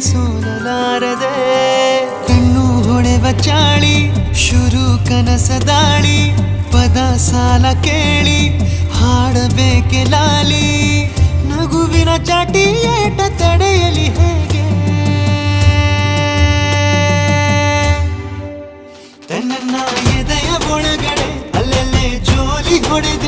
ಸೋಲಲಾರದೆ ಕಣ್ಣು ಹೊಳೆವ ಚಾಳಿ ಶುರು ಕನಸ ದಾಳಿ ಪದ ಸಾಲ ಕೇಳಿ ಹಾಡಬೇಕೆ ಲಾಲಿ ನಗುವಿನ ಚಾಟಿ ಏಟ ತಡೆಯಲಿ ಹೇಗೆ ತನ್ನ ಎದೆಯ ಒಳಗಡೆ ಅಲ್ಲೆಲ್ಲೇ ಜೋಲಿ ಹೊಡೆದ